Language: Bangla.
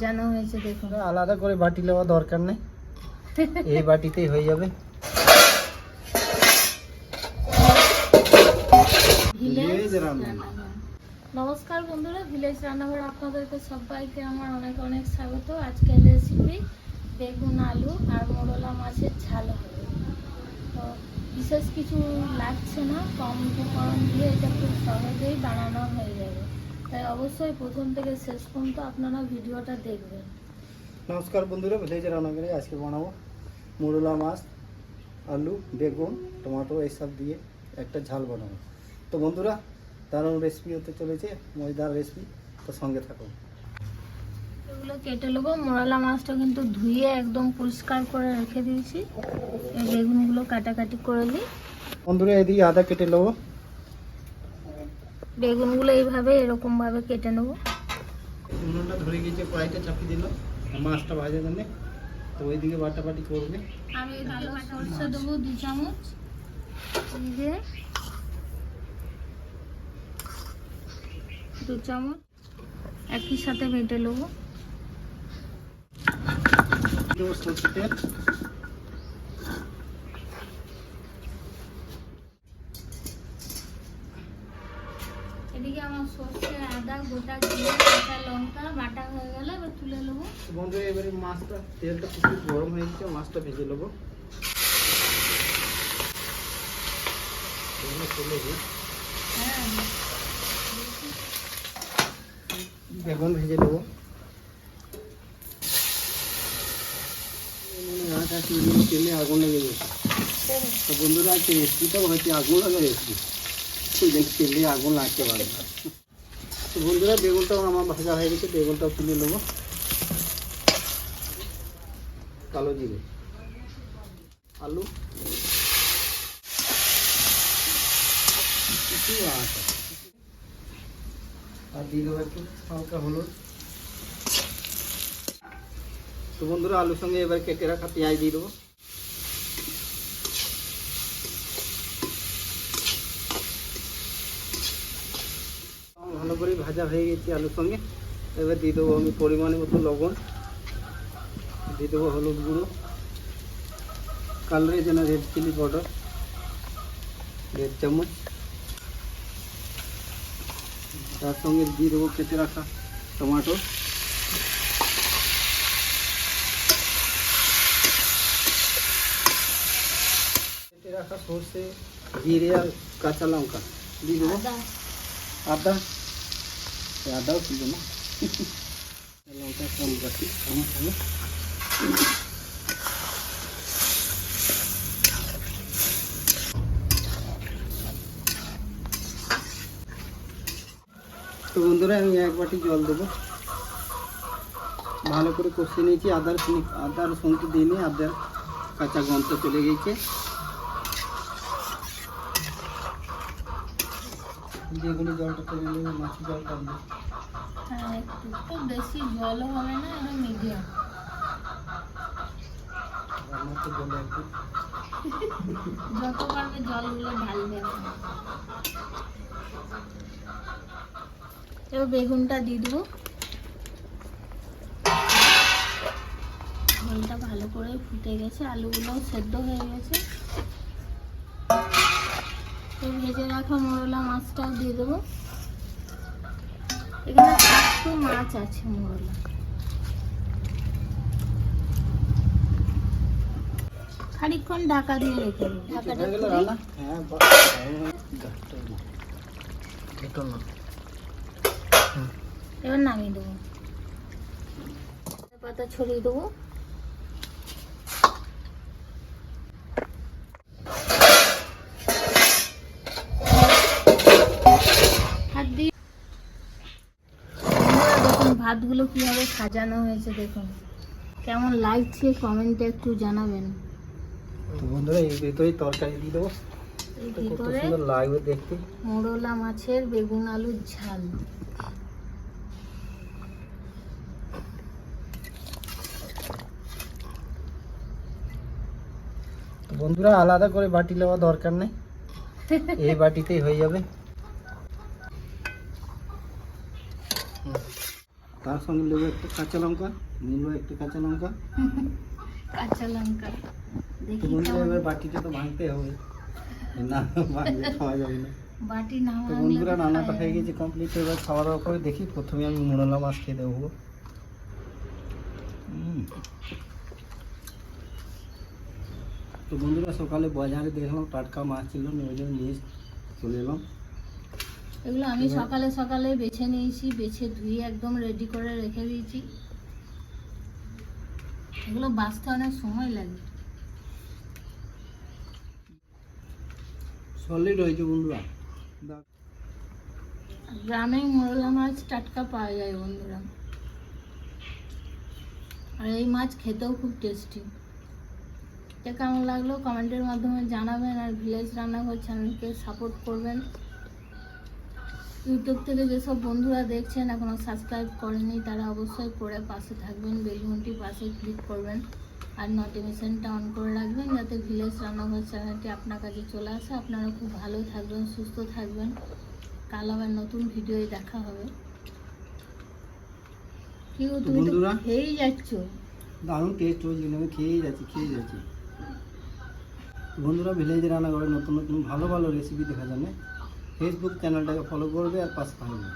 জানা হয়েছে দেখুন। আলাদা করে বাটি নেওয়া দরকার নেই, এই বাটিতেই হয়ে যাবে। ভিলেজ রান্নাঘর। নমস্কার বন্ধুরা, ভিলেজ রান্নাঘর আপনাদেরকে সবাইকে আমার অনেক অনেক স্বাগত। আজকের রেসিপি বেগুন আলু আর মোরলা মাছের ঝাল হবে। তো বিশেষ কিছু লাগছে না, কম উপকরণ দিয়ে এটা খুব সহজেই বানানো হয়ে যাবে। তাই অবশ্যই প্রথম থেকে শেষ পর্যন্ত আপনারা ভিডিওটা দেখবেন। নমস্কার বন্ধুরা, ভিলেজ রান্নাঘরে আজকে বানাবো মোরলা মাছ, আলু, বেগুন, টমেটো এইসব দিয়ে একটা ঝাল বানাবো। তো বন্ধুরা, দারুণ রেসিপি হতে চলেছে, মজাদার রেসিপি, তো সঙ্গে থাকুন। এগুলো কেটে নেবো। মোরলা মাছটা কিন্তু ধুয়ে একদম পরিষ্কার করে রেখে দিয়েছি। এই বেগুনগুলো কাটাকাটি করে নিই। বন্ধুরা, এদিকে আদা কেটে নেবো। বেগুনগুলো এইভাবে এরকমভাবে কেটে নেবো। উনুনটা ধরে গিয়েছে, কড়াইটা চাপিয়ে দিল মাছটা ভাজার জন্য। তো ওইদিকে বাটাবাটি করবে। আমি কালো সরষে দেবো 2 চামচ, দিয়ে 2 চামচ একই সাথে বেটে নেবো। দেবো সরষে তেল, এদিকে আমার সরষে, আদা, গোটা জিরে, কাঁচা লঙ্কা বাটা হয়ে গেলে এবার তুলে নেবো। বন্ধুরা, এবারে মাছটা, তেলটা খুব গরম হয়ে গেছে, মাছটা ভেজে নেবো। বেগুন ভেজে নেবো। তেলে আগুন লেগে গেছে। তো বন্ধুরা, আজকে রেসিপিটাও হয়তো আগুন লাগা রেসিপি, সেই জন্য তেলে আগুন লাগতে পারে না। তো বন্ধুরা, বেগুনটাও আমার ভাজা হয়ে গেছে, বেগুনটাও তুলে নেবো। কালো জিরে, আলু, আর দিয়ে দেবো একটু হালকা হলুদ। তো বন্ধুরা, আলুর সঙ্গে এবার কেটে রাখা পেঁয়াজ দিয়ে দেবো। ভালো করে ভাজা হয়ে গেছে আলুর সঙ্গে। এবার দিয়ে দেবো আমি পরিমাণ মতো লবণ, দিয়ে দেবো হলুদ গুঁড়ো, কালারের জন্য রেড চিলি পাউডার 1.5 চামচ, তার সঙ্গে দিয়ে দেবো কেটে রাখা টমেটো, কেটে রাখা সর্ষে, জিরে আর কাঁচা লঙ্কা দিয়ে দেবো। আদা, আদাও ছিল না, লঙ্কা কম রাখি আমার সঙ্গে। তো বন্ধুরা, আমি 1 বাটি জল দেবো। ভালো করে কষিয়ে নিয়েছি। আদার সঙ্গে দিয়ে নিয়ে আদার কাঁচা গন্ধ চলে গিয়েছে। যেগুলো জলটা চলে নেবে, মাছের জল টানবে। হ্যাঁ, একটু বেশি জলও হবে না, এটা মিডিয়াম। রান্নার তো জলে একটু যত পারবে জলগুলো ঢালবে। এবার বেগুনটা দিয়ে দেবো। ঝোলটা ভালো করে ফুটে গেছে, আলুগুলোও সেদ্ধ হয়ে গেছে। ভেজে রাখা মোরলা মাছটাও দিয়ে দেবো। এখানে 400 মাছ আছে মোরলা। খানিকক্ষণ ঢাকা দিয়ে রেখে দেবো। ঢাকাটা খুলে এবার নামিয়ে দেবো। পাতা ছড়িয়ে দেবো। হাত দিয়ে দেখুন ভাতগুলো কিভাবে সাজানো হয়েছে, দেখুন কেমন লাগছে, কমেন্টে একটু জানাবেন। তো বন্ধুরা, এই ভিতরেই তরকারি দিয়ে দেবো। এই কত ভিতরে সুন্দর লাগবে দেখতে। মোরলা মাছের বেগুন আলুর ঝাল। তো বন্ধুরা, আলাদা করে বাটি নেওয়া দরকার নেই, এই বাটিতেই হয়ে যাবে। তার সঙ্গে নেবো একটা কাঁচা লঙ্কা, নিল একটা কাঁচা লঙ্কা। কাঁচা লঙ্কা তো দেখি বন্ধুরা কেমন। এবার বাটিটা তো ভাঙতে হবে, না ভাঙলে খাওয়া যাবে না। বাটি না তো ভাঙলে বন্ধুরা তো রান্নাটা খাওয়া হয়ে যাবে গেছে কমপ্লিট। এবার খাওয়া দাওয়া করে দেখি, প্রথমে আমি মোড়লা মাছ খেয়ে দেবো। তো বন্ধুরা সকালে বাজারে দেখলাম টাটকা মাছ ছিল, ওই জন্য নিয়ে চলে এলাম। এগুলো আমি সকালে সকালে বেছে নিয়েছি, বেছে ধুয়ে একদম রেডি করে রেখে দিয়েছি। এগুলো বাছতে অনেক সময় লাগে। সলিড হয়েছে বন্ধুরা। গ্রামে মোরলা মাছ টাটকা পাওয়া যায় বন্ধুরা, আর এই মাছ খেতেও খুব টেস্টি। এটা কেমন লাগলো কমেন্টের মাধ্যমে জানাবেন, আর ভিলেজ রান্নাঘর চ্যানেলকে সাপোর্ট করবেন। ইউটিউব থেকে যেসব বন্ধুরা দেখছেন এখনো সাবস্ক্রাইব করেনি তারা অবশ্যই করে পাশে থাকবেন, বেল ঘন্টি পাশে ক্লিক করবেন আর নোটিফিকেশনটা অন করে রাখবেন, যাতে ভিলেজ রান্নাঘর চ্যানেলটি আপনার কাছে চলে আসে। আপনারা খুব ভালো থাকবেন, সুস্থ থাকবেন। কাল আবার নতুন ভিডিওয় দেখা হবে। কি গো, তুমি তো বন্ধুরা, খেয়েই যাচ্ছ। দারুণ টেস্ট হয়েছিল, আমি খেয়েই যাচ্ছি। বন্ধুরা ভিলেজে রান্নাঘরে নতুন নতুন ভালো ভালো রেসিপি দেখার জন্য ফেসবুক চ্যানেলটাকে ফলো করবে আর পাশে থাকবে।